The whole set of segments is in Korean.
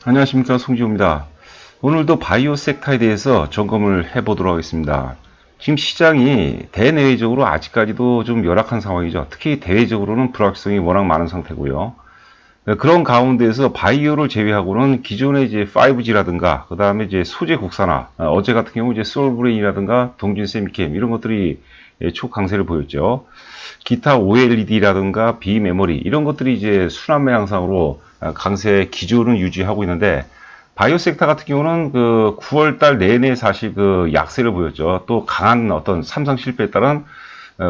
안녕하십니까, 송지호입니다. 오늘도 바이오 섹터에 대해서 점검을 해보도록 하겠습니다. 지금 시장이 대내외적으로 아직까지도 좀 열악한 상황이죠. 특히 대외적으로는 불확실성이 워낙 많은 상태고요. 그런 가운데서 바이오를 제외하고는 기존의 이제 5G라든가, 그 다음에 이제 소재 국산화, 어제 같은 경우 이제 솔브레인이라든가 동진 세미캠 이런 것들이 초강세를 보였죠. 기타 OLED라든가 비메모리 이런 것들이 이제 순환매 양상으로 강세 기조를 유지하고 있는데, 바이오 섹터 같은 경우는 그 9월달 내내 사실 그 약세를 보였죠. 또 강한 어떤 삼상 실패에 따른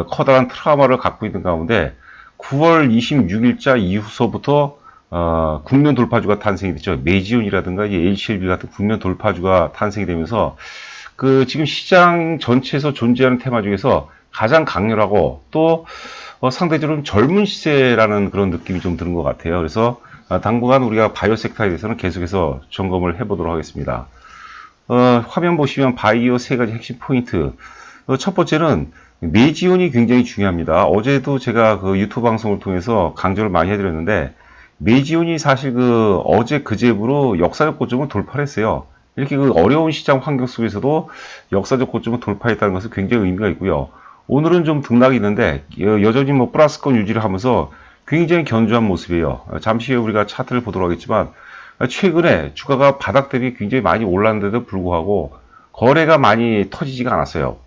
커다란 트라우마를 갖고 있는 가운데 9월 26일자 이후서부터 국면 돌파주가 탄생이 됐죠. 메지온이라든가 HLB 같은 국면 돌파주가 탄생이 되면서 그 지금 시장 전체에서 존재하는 테마 중에서 가장 강렬하고 또 상대적으로 젊은 시세라는 그런 느낌이 좀 드는 것 같아요. 그래서 당분간 우리가 바이오 섹터에 대해서는 계속해서 점검을 해보도록 하겠습니다. 화면 보시면 바이오 세 가지 핵심 포인트. 첫 번째는 메지온이 굉장히 중요합니다. 어제도 제가 그 유튜브 방송을 통해서 강조를 많이 해드렸는데, 메지온이 사실 그 어제 그제부로 역사적 고점을 돌파를 했어요. 이렇게 그 어려운 시장 환경 속에서도 역사적 고점을 돌파했다는 것은 굉장히 의미가 있고요. 오늘은 좀 등락이 있는데 여전히 뭐 플러스권 유지를 하면서 굉장히 견조한 모습이에요. 잠시 후에 우리가 차트를 보도록 하겠지만, 최근에 주가가 바닥 대비 굉장히 많이 올랐는데도 불구하고 거래가 많이 터지지가 않았어요.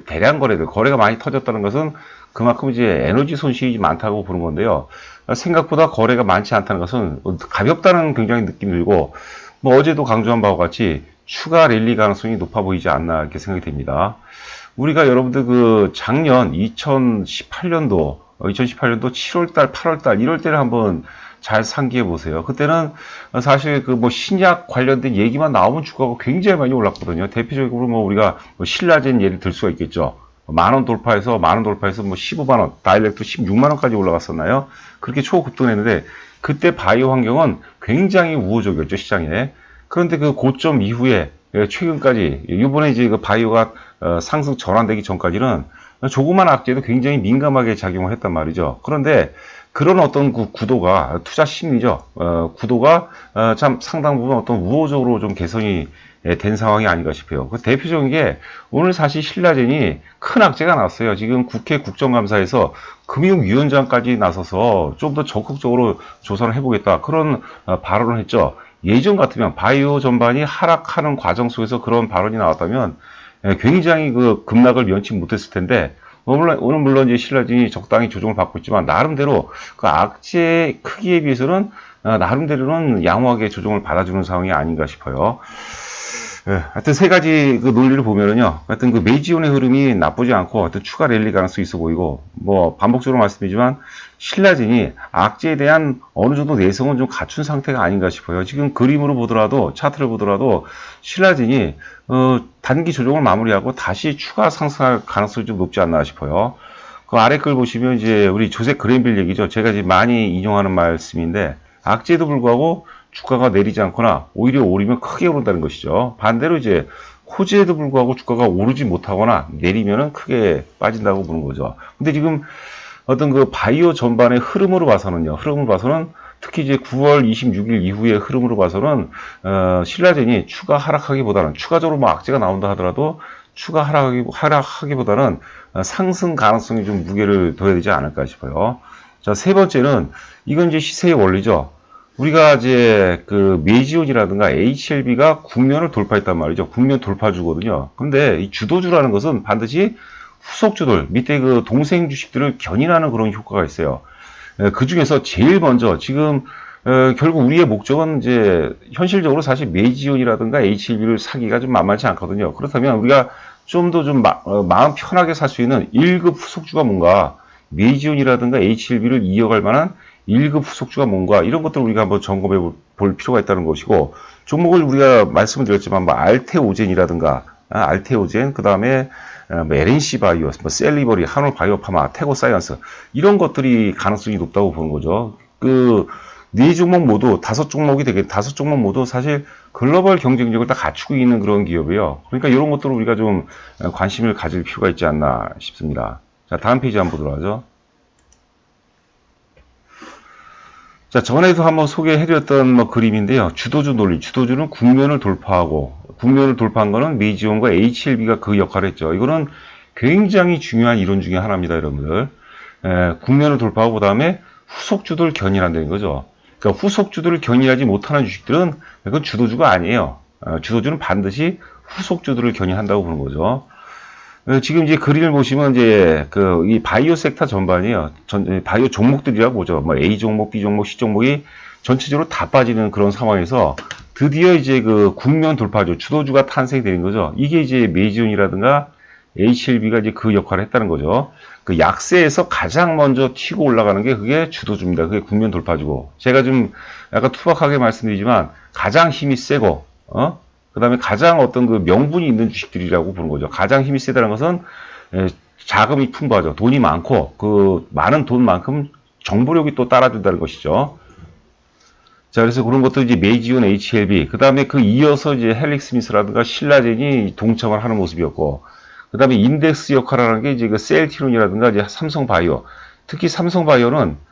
대량 거래가 많이 터졌다는 것은 그만큼 이제 에너지 손실이 많다고 보는 건데요. 생각보다 거래가 많지 않다는 것은 가볍다는 굉장히 느낌이 들고, 뭐 어제도 강조한 바와 같이 추가 랠리 가능성이 높아 보이지 않나 이렇게 생각이 됩니다. 우리가 여러분들 그 작년 2018년도 7월달, 8월달 이럴 때를 한번 잘 상기해 보세요. 그때는 사실 그 뭐 신약 관련된 얘기만 나오면 주가가 굉장히 많이 올랐거든요. 대표적으로 뭐 우리가 뭐 신라젠 예를 들 수가 있겠죠. 만원 돌파해서 뭐 15만원, 다이렉트 16만원까지 올라갔었나요? 그렇게 초급등했는데, 그때 바이오 환경은 굉장히 우호적이었죠, 시장에. 그런데 그 고점 이후에 최근까지, 이번에 이제 그 바이오가 상승 전환되기 전까지는 조그만 악재도 굉장히 민감하게 작용을 했단 말이죠. 그런데 그런 어떤 그 구도가, 투자 심리죠. 구도가 참 상당 부분 어떤 우호적으로 좀 개선이 된 상황이 아닌가 싶어요. 그 대표적인 게 오늘 사실 신라젠이 큰 악재가 났어요. 지금 국회 국정감사에서 금융위원장까지 나서서 좀 더 적극적으로 조사를 해보겠다, 그런 발언을 했죠. 예전 같으면 바이오 전반이 하락하는 과정 속에서 그런 발언이 나왔다면 굉장히 그 급락을 면치 못했을 텐데, 오늘 물론 이제 신라진이 적당히 조정을 받고 있지만 나름대로 그 악재 크기에 비해서는 나름대로는 양호하게 조정을 받아주는 상황이 아닌가 싶어요. 하여튼 세 가지 그 논리를 보면은요, 하여튼 그 메이지온의 흐름이 나쁘지 않고 하여튼 추가 랠리 가능성이 있어 보이고, 뭐 반복적으로 말씀드리지만 신라진이 악재에 대한 어느 정도 내성은 좀 갖춘 상태가 아닌가 싶어요. 지금 그림으로 보더라도, 차트를 보더라도 신라진이 단기 조정을 마무리하고 다시 추가 상승할 가능성이 좀 높지 않나 싶어요. 그 아래 글 보시면 이제 우리 조셉 그랜빌 얘기죠. 제가 지금 많이 인용하는 말씀인데, 악재에도 불구하고 주가가 내리지 않거나 오히려 오르면 크게 오른다는 것이죠. 반대로 이제 호재에도 불구하고 주가가 오르지 못하거나 내리면은 크게 빠진다고 보는 거죠. 근데 지금 어떤 그 바이오 전반의 흐름으로 봐서는 특히 이제 9월 26일 이후의 흐름으로 봐서는 신라젠이 추가 하락하기보다는, 추가적으로 뭐 악재가 나온다 하더라도 추가 하락하기보다는 상승 가능성이 좀 무게를 둬야 되지 않을까 싶어요. 자, 세 번째는 이건 이제 시세의 원리죠. 우리가 이제 그 메이지온이라든가 HLB가 국면을 돌파했단 말이죠. 국면 돌파주거든요. 근데 이 주도주라는 것은 반드시 후속주들, 밑에 그 동생 주식들을 견인하는 그런 효과가 있어요. 그 중에서 제일 먼저 지금 결국 우리의 목적은 이제 현실적으로 사실 메이지온이라든가 HLB를 사기가 좀 만만치 않거든요. 그렇다면 우리가 좀 더 마음 편하게 살 수 있는 1급 후속주가 뭔가, 메이지온이라든가 HLB를 이어갈 만한 1급 후속주가 뭔가, 이런 것들을 우리가 한번 점검해 볼 필요가 있다는 것이고, 종목을 우리가 말씀을 드렸지만 뭐 알테오젠이라든가 알테오젠, 그 다음에 뭐 LNC 바이오, 뭐 셀리버리, 한올 바이오파마, 테고 사이언스, 이런 것들이 가능성이 높다고 보는 거죠. 그 네 종목 모두, 다섯 종목 모두 사실 글로벌 경쟁력을 다 갖추고 있는 그런 기업이에요. 그러니까 이런 것들을 우리가 좀 관심을 가질 필요가 있지 않나 싶습니다. 자, 다음 페이지 한번 보도록 하죠. 자, 전에도 한번 소개해드렸던 뭐 그림인데요. 주도주 논리. 주도주는 국면을 돌파하고, 국면을 돌파한 거는 메이지온과 HLB가 그 역할을 했죠. 이거는 굉장히 중요한 이론 중에 하나입니다, 여러분들. 국면을 돌파하고, 그 다음에 후속주도를 견인한다는 거죠. 그러니까 후속주도를 견인하지 못하는 주식들은 그건 주도주가 아니에요. 주도주는 반드시 후속주도를 견인한다고 보는 거죠. 지금 이제 그림을 보시면 이제 이 바이오 섹터 전반이요. 바이오 종목들이라고 보죠. 뭐 A 종목, B 종목, C 종목이 전체적으로 다 빠지는 그런 상황에서 드디어 이제 그 국면 돌파죠. 주도주가 탄생이 되는 거죠. 이게 이제 메이지온이라든가 HLB가 이제 그 역할을 했다는 거죠. 그 약세에서 가장 먼저 튀고 올라가는 게 그게 주도주입니다. 그게 국면 돌파주고. 제가 좀 약간 투박하게 말씀드리지만 가장 힘이 세고, 그 다음에 가장 어떤 그 명분이 있는 주식들이라고 보는 거죠. 가장 힘이 세다는 것은 자금이 풍부하죠. 돈이 많고 그 많은 돈만큼 정보력이 또 따라준다는 것이죠. 자, 그래서 그런 것도 이제 메이지온, HLB, 그 다음에 그 이어서 이제 헬릭스미스라든가 신라젠이 동참을 하는 모습이었고, 그 다음에 인덱스 역할을 하는 게 이제 그 셀티론이라든가 이제 삼성바이오, 특히 삼성바이오는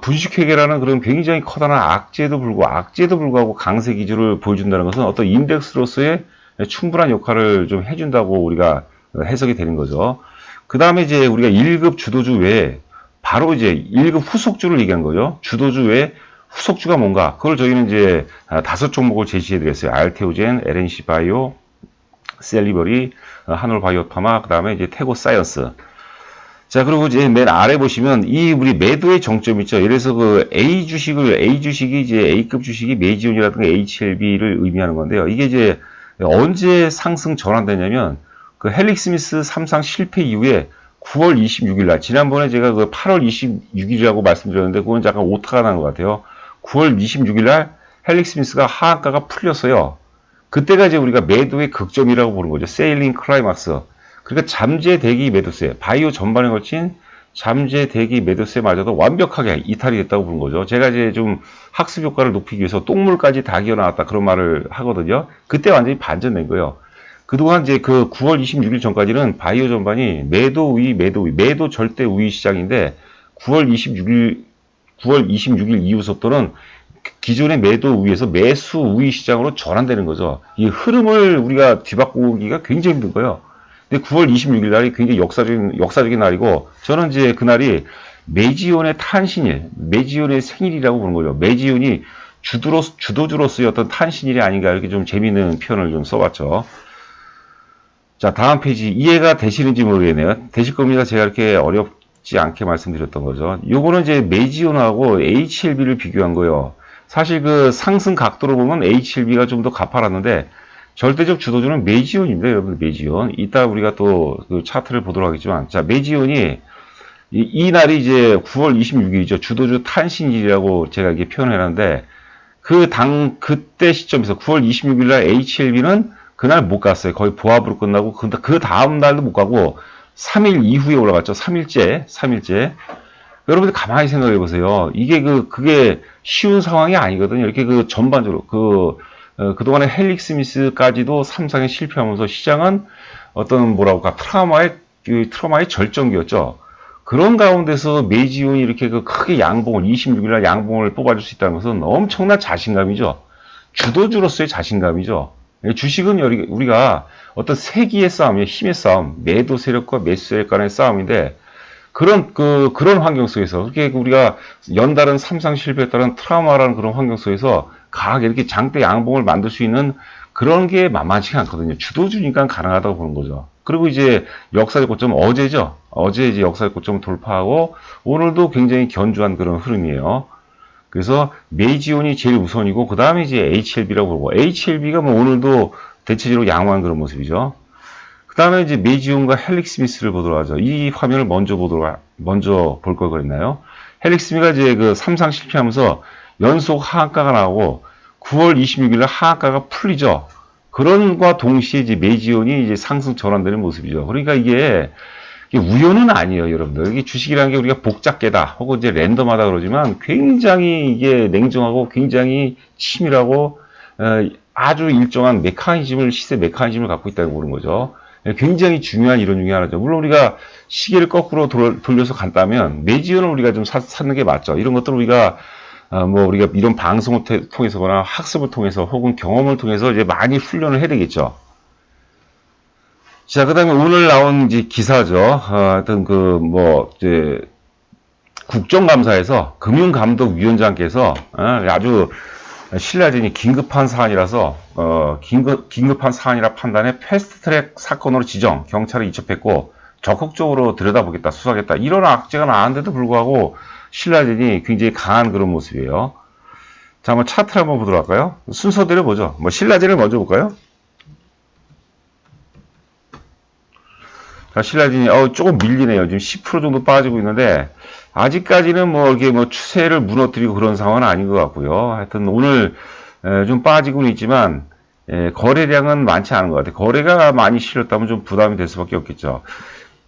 분식회계라는 그런 굉장히 커다란 악재도 불구하고 강세 기조를 보여준다는 것은 어떤 인덱스로서의 충분한 역할을 좀 해준다고 우리가 해석이 되는 거죠. 그 다음에 이제 우리가 1급 주도주 외에 바로 이제 1급 후속주를 얘기한 거죠. 주도주 외에 후속주가 뭔가, 그걸 저희는 이제 5종목을 제시해 드렸어요. 알테오젠, LNC 바이오, 셀리버리, 한올바이오파마, 그 다음에 이제 태고사이언스. 자, 그리고 이제 맨 아래 보시면 이 우리 매도의 정점 있죠. 예를 들어서 그 A 주식이 이제 A급 주식이 메이지온이라든가 HLB를 의미하는 건데요. 이게 이제 언제 상승 전환되냐면 그 헬릭스미스 삼상 실패 이후에 9월 26일 날, 지난번에 제가 그 8월 26일이라고 말씀드렸는데 그건 약간 오타가 난 것 같아요. 9월 26일 날 헬릭스미스가 하한가가 풀렸어요. 그때가 이제 우리가 매도의 극점이라고 보는 거죠. 세일링 클라이막스. 그러니까 잠재 대기 매도세, 바이오 전반에 걸친 잠재 대기 매도세마저도 완벽하게 이탈이 됐다고 보는 거죠. 제가 이제 좀 학습 효과를 높이기 위해서 똥물까지 다 기어 나왔다 그런 말을 하거든요. 그때 완전히 반전된 거예요. 그동안 이제 그 9월 26일 전까지는 바이오 전반이 매도 절대 우위 시장인데 9월 26일 이후부터는 기존의 매도 우위에서 매수 우위 시장으로 전환되는 거죠. 이 흐름을 우리가 뒤바꾸기가 굉장히 힘든 거예요. 근데 9월 26일 날이 굉장히 역사적인 날이고, 저는 이제 그날이 메이지온의 탄신일, 메이지온의 생일이라고 보는 거죠. 메이지온이 주도주로서의 어떤 탄신일이 아닌가, 이렇게 좀 재미있는 표현을 좀 써봤죠. 자, 다음 페이지 이해가 되시는지 모르겠네요. 되실 겁니다. 제가 이렇게 어렵지 않게 말씀드렸던 거죠. 요거는 이제 메이지온하고 HLB를 비교한 거예요. 사실 그 상승 각도로 보면 HLB가 좀 더 가파랐는데, 절대적 주도주는 메이지온입니다, 여러분들. 메이지온. 이따 우리가 또 그 차트를 보도록 하겠지만, 자, 메이지온이 이 날이 이제 9월 26일이죠. 주도주 탄신일이라고 제가 이게 표현해놨는데, 그때 시점에서 9월 26일 날 HLB는 그날 못 갔어요. 거의 보합으로 끝나고, 그 다음 날도 못 가고, 3일 이후에 올라갔죠. 3일째. 여러분들 가만히 생각해 보세요. 이게 그게 쉬운 상황이 아니거든요. 이렇게 그 전반적으로, 그동안에 헬릭스미스까지도 삼상에 실패하면서 시장은 어떤 트라우마의 절정기였죠. 그런 가운데서 메이지온이 이렇게 그 크게 26일날 양봉을 뽑아줄 수 있다는 것은 엄청난 자신감이죠. 주도주로서의 자신감이죠. 주식은 우리가 어떤 세기의 싸움이에요. 힘의 싸움, 매도 세력과 매수 세력 간의 싸움인데, 그런 환경 속에서, 그렇게 우리가 연달은 삼상 실패에 따른 트라우마라는 그런 환경 속에서 강하게 이렇게 장대 양봉을 만들 수 있는 그런 게 만만치가 않거든요. 주도주니까 가능하다고 보는 거죠. 그리고 이제 역사적 고점 어제죠. 어제 이제 역사적 고점 돌파하고 오늘도 굉장히 견조한 그런 흐름이에요. 그래서 메이지온이 제일 우선이고, 그 다음에 이제 HLB라고 보고, HLB가 뭐 오늘도 대체적으로 양호한 그런 모습이죠. 그 다음에 이제 메이지온과 헬릭스미스를 보도록 하죠. 이 화면을 먼저 볼 걸 그랬나요? 헬릭스미스가 이제 그 삼상 실패하면서 연속 하한가가 나오고 9월 26일 날 하한가가 풀리죠. 그런과 동시에 이제 메이지온이 이제 상승 전환되는 모습이죠. 그러니까 이게 우연은 아니에요, 여러분들. 이게 주식이라는 게 우리가 복잡계다 혹은 이제 랜덤하다 그러지만 굉장히 이게 냉정하고 굉장히 치밀하고 아주 일정한 시세 메커니즘을 갖고 있다고 보는 거죠. 굉장히 중요한 이론 중에 하나죠. 물론 우리가 시계를 거꾸로 돌려서 간다면 메이지온을 우리가 좀 사는 게 맞죠. 이런 것들은 우리가 뭐 우리가 이런 방송을 통해서거나 학습을 통해서 혹은 경험을 통해서 이제 많이 훈련을 해야 되겠죠. 자, 그다음에 오늘 나온 이제 기사죠. 하여튼 이제 국정감사에서 금융감독위원장께서 아주 신라진이 긴급한 사안이라서 긴급한 사안이라 판단해 패스트트랙 사건으로 지정 경찰에 이첩했고 적극적으로 들여다보겠다 수사하겠다 이런 악재가 나왔는데도 불구하고 신라진이 굉장히 강한 그런 모습이에요. 자, 한번 차트를 한번 보도록 할까요? 순서대로 보죠. 뭐 신라진을 먼저 볼까요? 자, 신라진이 조금 밀리네요. 지금 10% 정도 빠지고 있는데 아직까지는 뭐 이게 뭐 추세를 무너뜨리고 그런 상황은 아닌 것 같고요. 하여튼 오늘 좀 빠지고는 있지만 거래량은 많지 않은 것 같아요. 거래가 많이 실렸다면 좀 부담이 될 수밖에 없겠죠.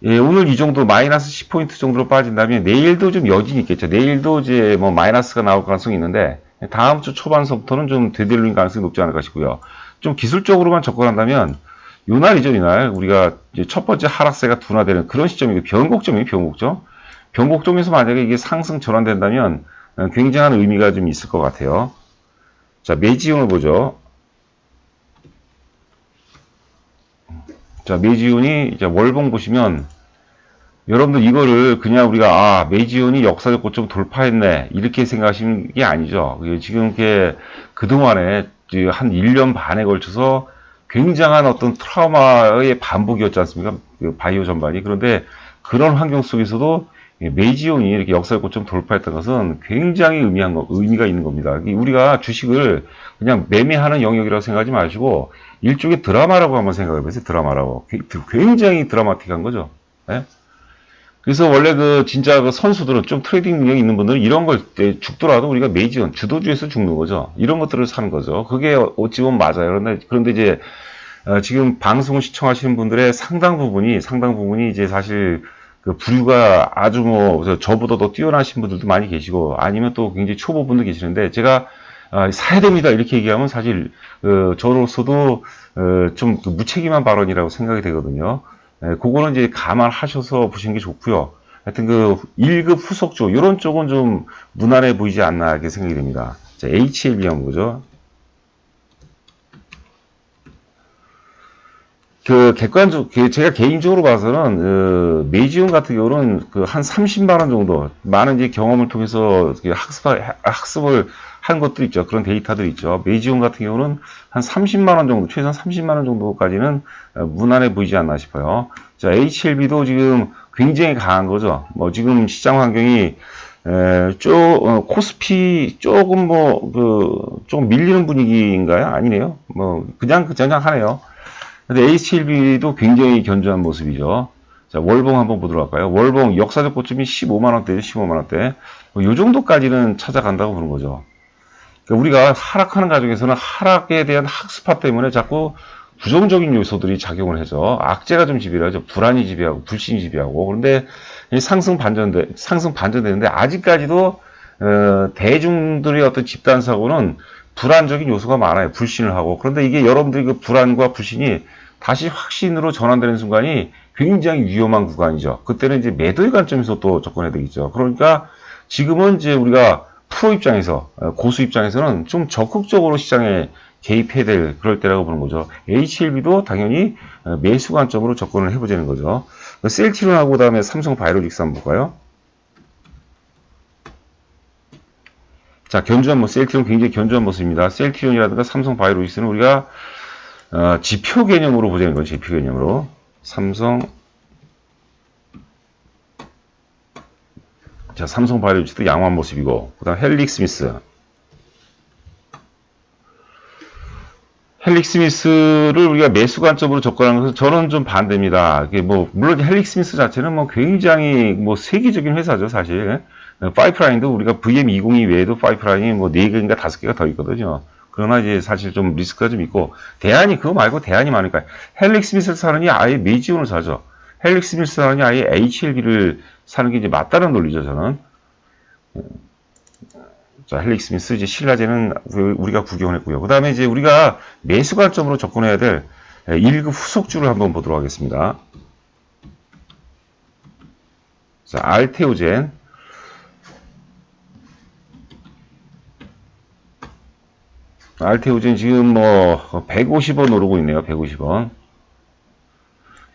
오늘 이 정도 마이너스 10포인트 정도로 빠진다면 내일도 좀 여진이 있겠죠. 내일도 이제 뭐 마이너스가 나올 가능성이 있는데 다음 주 초반서부터는 좀 되돌릴 가능성이 높지 않을까 싶고요. 좀 기술적으로만 접근한다면 요날이죠, 이날. 우리가 이제 첫 번째 하락세가 둔화되는 그런 시점이고 변곡점이에요, 변곡점. 변곡점에서 만약에 이게 상승 전환된다면 굉장한 의미가 좀 있을 것 같아요. 자, 매지운을 보죠. 자, 매지운이 이제 월봉 보시면 여러분들 이거를 그냥 우리가 매지운이 역사적 고점 돌파했네 이렇게 생각하시는 게 아니죠. 지금 이렇게 그동안에 한 1년 반에 걸쳐서 굉장한 어떤 트라우마의 반복이었지 않습니까? 그 바이오 전반이. 그런데 그런 환경 속에서도 매지온이 이렇게 역사적 고점 돌파했던 것은 굉장히 의미가 있는 겁니다. 우리가 주식을 그냥 매매하는 영역이라고 생각하지 마시고 일종의 드라마라고 한번 생각해 보세요. 드라마라고. 굉장히 드라마틱한 거죠. 네? 그래서 원래 진짜 선수들은 좀 트레이딩 능력이 있는 분들은 이런 걸 죽더라도 우리가 매지온, 주도주에서 죽는 거죠. 이런 것들을 사는 거죠. 그게 어찌 보면 맞아요. 그런데 이제 지금 방송을 시청하시는 분들의 상당 부분이 이제 사실 그 부류가 아주 뭐 저보다 더 뛰어나신 분들도 많이 계시고 아니면 또 굉장히 초보분도 계시는데 제가 사야 됩니다 이렇게 얘기하면 사실 저로서도 좀 무책임한 발언이라고 생각이 되거든요. 그거는 이제 감안하셔서 보시는 게 좋고요. 하여튼 1급 후속주 이런 쪽은 좀 무난해 보이지 않나 이렇게 생각이 됩니다. 자, HLB 한번 보죠. 제가 개인적으로 봐서는, 매지움 같은 경우는 한 30만원 정도, 많은 이제 경험을 통해서 학습을 한 것도 있죠. 그런 데이터들이 있죠. 매지움 같은 경우는 한 30만원 정도, 최소한 30만원 정도까지는 무난해 보이지 않나 싶어요. 자, HLB도 지금 굉장히 강한 거죠. 뭐, 지금 시장 환경이, 코스피 조금 조금 밀리는 분위기인가요? 아니네요. 뭐, 그냥 하네요. 근데 HLB도 굉장히 견조한 모습이죠. 자, 월봉 한번 보도록 할까요? 월봉 역사적 고점이 15만원대죠, 15만원대. 요 정도까지는 찾아간다고 보는 거죠. 그러니까 우리가 하락하는 과정에서는 하락에 대한 학습파 때문에 자꾸 부정적인 요소들이 작용을 해서 악재가 좀 지배하죠. 불안이 지배하고, 불신이 지배하고. 그런데 상승 반전되는데 아직까지도, 대중들의 어떤 집단사고는 불안적인 요소가 많아요. 불신을 하고. 그런데 이게 여러분들이 그 불안과 불신이 다시 확신으로 전환되는 순간이 굉장히 위험한 구간이죠. 그때는 이제 매도의 관점에서 또 접근해야 되겠죠. 그러니까 지금은 이제 우리가 프로 입장에서, 고수 입장에서는 좀 적극적으로 시장에 개입해야 될 그럴 때라고 보는 거죠. HLB도 당연히 매수 관점으로 접근을 해보자는 거죠. 셀트리온하고 그다음에 삼성바이오로직스 한번 볼까요? 자, 셀트리온 굉장히 견조한 모습입니다. 셀트리온이라든가 삼성바이오로직스는 우리가 지표 개념으로 보자는 거죠. 지표 개념으로. 삼성바이오로직스도 양호한 모습이고, 그 다음 헬릭스미스를 우리가 매수 관점으로 접근하는 것은 저는 좀 반대입니다. 물론 헬릭스미스 자체는 굉장히 세계적인 회사죠, 사실. 파이프라인도 우리가 VM202 외에도 파이프라인이 4개인가 5개가 더 있거든요. 그러나 이제 사실 좀 리스크가 좀 있고, 그거 말고 대안이 많으니까, 헬릭스미스를 사느니 아예 매지온을 사죠. 헬릭스미스 사느니 아예 HLB를 사는 게 이제 맞다는 논리죠, 저는. 자, 헬릭스미스 이제 신라제는 우리가 구경을 했고요. 그 다음에 이제 우리가 매수 관점으로 접근해야 될 1급 후속주를 한번 보도록 하겠습니다. 자, 알테오젠. 알테오젠 지금 뭐 150원 오르고 있네요. 150원.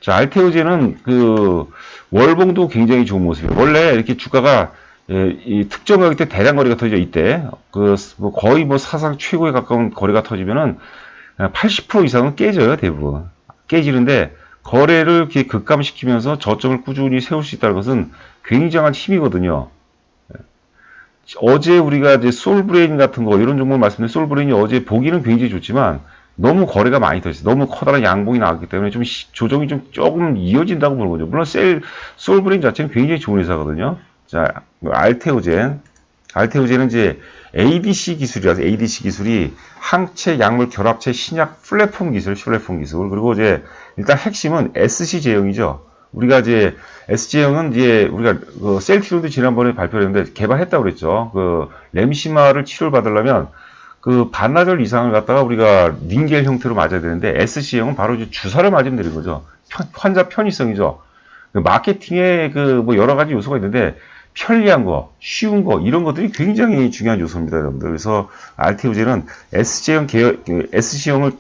자, 알테오젠은 그 월봉도 굉장히 좋은 모습이에요. 원래 이렇게 주가가 이 특정 가격 때 대량 거래가 터져 이때 뭐 거의 뭐 사상 최고에 가까운 거래가 터지면은 80% 이상은 깨져요. 대부분 깨지는데 거래를 이렇게 급감시키면서 저점을 꾸준히 세울 수 있다는 것은 굉장한 힘이거든요. 어제 우리가 이제 솔브레인 같은 거 이런 종목을 말씀드린 솔브레인이 어제 보기는 굉장히 좋지만 너무 거래가 많이 터졌어요. 너무 커다란 양봉이 나왔기 때문에 좀 조정이 좀 조금 이어진다고 보는 거죠. 물론 솔브레인 자체는 굉장히 좋은 회사거든요. 자, 알테오젠은 이제 ADC 기술이라서 ADC 기술이 항체, 약물, 결합체, 신약, 플랫폼 기술, 그리고 이제 일단 핵심은 SC 제형이죠. 우리가 이제 SC 제형은 이제 우리가 그 셀트리온도 지난번에 발표했는데 개발했다고 그랬죠. 그 램시마를 치료를 받으려면 그 반나절 이상을 갖다가 우리가 닌겔 형태로 맞아야 되는데 SC 제형은 바로 이제 주사를 맞으면 되는 거죠. 환자 편의성이죠. 그 마케팅에 그 뭐 여러 가지 요소가 있는데 편리한 거, 쉬운 거 이런 것들이 굉장히 중요한 요소입니다, 여러분들. 그래서 알테오젠은 SC형을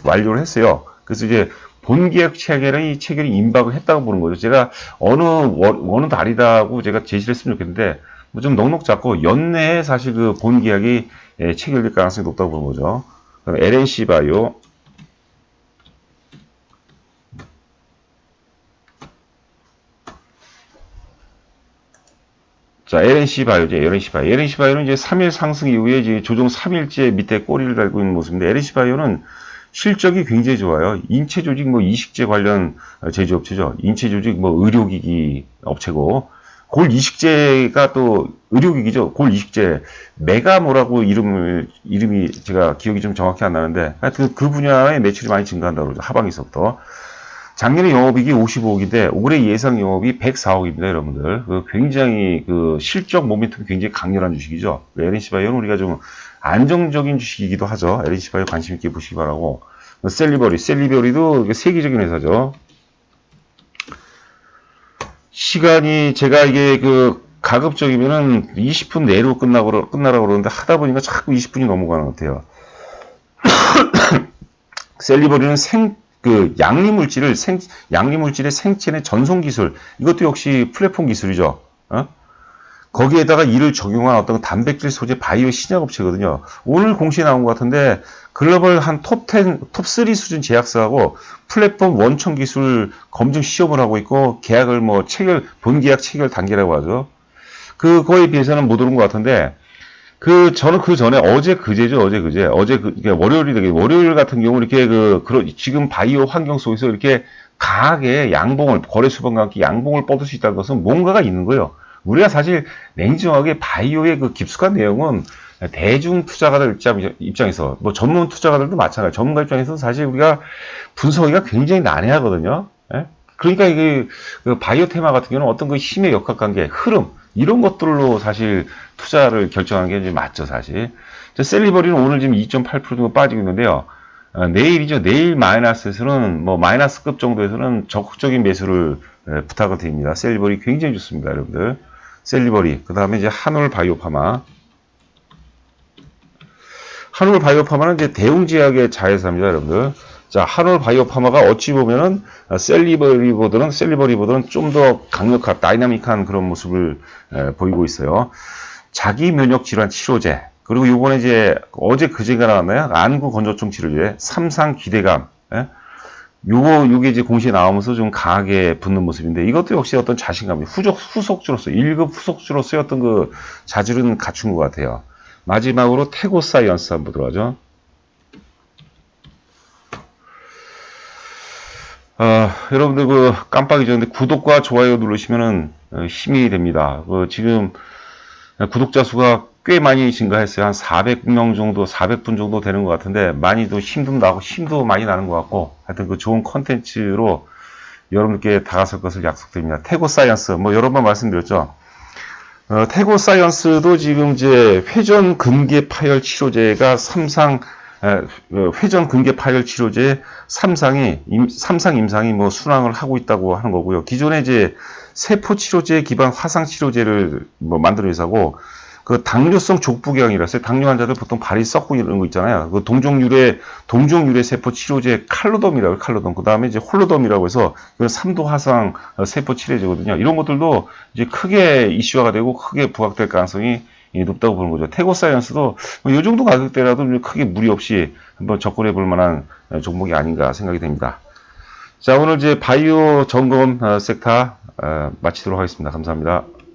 완료를 했어요. 그래서 이제 본계약 체결이 임박을 했다고 보는 거죠. 제가 어느 달이다고 제가 제시를 했으면 좋겠는데 뭐 좀 넉넉 잡고 연내에 사실 그 본계약이 체결될 가능성이 높다고 보는 거죠. LNC 바이오. 자, LNC 바이오죠. LNC 바이오는 이제 3일 상승 이후에 이제 조정 3일째 밑에 꼬리를 달고 있는 모습인데, LNC 바이오는 실적이 굉장히 좋아요. 인체 조직 뭐 이식제 관련 제조업체죠. 인체 조직 뭐 의료기기 업체고, 골 이식제가 또 의료기기죠. 골 이식제 메가모라고 이름이 제가 기억이 좀 정확히 안 나는데, 하여튼 그 분야의 매출이 많이 증가한다고 그러죠. 하방에서부터. 작년에 영업이익이 55억인데 올해 예상 영업이 104억입니다, 여러분들. 굉장히 그 실적 모멘텀이 굉장히 강렬한 주식이죠. LNC바이오는 우리가 좀 안정적인 주식이기도 하죠. LNC바이오 관심 있게 보시기 바라고. 셀리버리도 세계적인 회사죠. 시간이 제가 이게 그 가급적이면은 20분 내로 끝나라고 그러는데 하다 보니까 자꾸 20분이 넘어가는 것 같아요. 셀리버리는 양리물질의 생체내 전송 기술, 이것도 역시 플랫폼 기술이죠. 거기에다가 이를 적용한 어떤 단백질 소재 바이오 신약 업체거든요. 오늘 공시에 나온 것 같은데, 글로벌 한 톱3 수준 제약사하고 플랫폼 원천 기술 검증 시험을 하고 있고, 계약을 뭐 본계약 체결 단계라고 하죠. 그거에 비해서는 못 오른 것 같은데, 저는 그 전에 어제 그제 월요일 같은 경우 이렇게 지금 바이오 환경 속에서 이렇게 강하게 거래 수반과 함께 양봉을 뻗을 수 있다는 것은 뭔가가 있는 거예요. 우리가 사실 냉정하게 바이오의 그 깊숙한 내용은 대중 투자가들 입장에서, 뭐 전문 투자가들도 마찬가지, 전문가 입장에서는 사실 우리가 분석하기가 굉장히 난해하거든요. 예? 그러니까 이게 그 바이오 테마 같은 경우는 어떤 그 힘의 역학관계, 흐름, 이런 것들로 사실 투자를 결정하는 게 이제 맞죠, 사실. 셀리버리는 오늘 지금 2.8% 정도 빠지고 있는데요. 내일이죠. 내일 마이너스에서는, 뭐, 마이너스급 정도에서는 적극적인 매수를 부탁을 드립니다. 셀리버리 굉장히 좋습니다, 여러분들. 셀리버리. 그 다음에 이제 한올바이오파마는 이제 대웅제약의 자회사입니다, 여러분들. 자, 한올바이오파마가 어찌 보면은 셀리버리보다는 좀 더 강력한, 다이나믹한 그런 모습을 보이고 있어요. 자기 면역 질환 치료제, 그리고 요번에 이제 어제 그제가 나왔나요? 안구 건조증 치료제, 삼상 기대감. 요게 이제 공시에 나오면서 좀 강하게 붙는 모습인데, 이것도 역시 어떤 자신감, 후속주로서 1급 후속주로서의 어떤 그 자질은 갖춘 것 같아요. 마지막으로 태고사이언스 한번 들어가죠. 여러분들 깜빡 잊었는데 구독과 좋아요 누르시면은 힘이 됩니다. 지금 구독자 수가 꽤 많이 증가했어요. 한 400명 정도, 400분 정도 되는 것 같은데, 많이도 힘도 많이 나는 것 같고, 하여튼 그 좋은 컨텐츠로 여러분께 다가설 것을 약속드립니다. 태고사이언스, 뭐 여러 번 말씀드렸죠. 태고사이언스도 지금 이제 회전 근개 파열 치료제가 회전 근개 파열 치료제 삼상 임상이 뭐 순항을 하고 있다고 하는 거고요. 기존에 이제 세포 치료제 기반 화상 치료제를 뭐 만드는 회사고, 그 당뇨성 족부경이라서요. 당뇨 환자들 보통 발이 썩고 이런 거 있잖아요. 그 동종유래 세포 치료제 칼로덤이라고 칼로덤. 그 다음에 이제 홀로덤이라고 해서 이건 3도 화상 세포 치료제거든요. 이런 것들도 이제 크게 이슈화가 되고 크게 부각될 가능성이 높다고 보는 거죠. 태고사이언스도 이 정도 가격대라도 크게 무리 없이 한번 접근해 볼 만한 종목이 아닌가 생각이 됩니다. 자, 오늘 이제 바이오 점검 섹터 마치도록 하겠습니다. 감사합니다.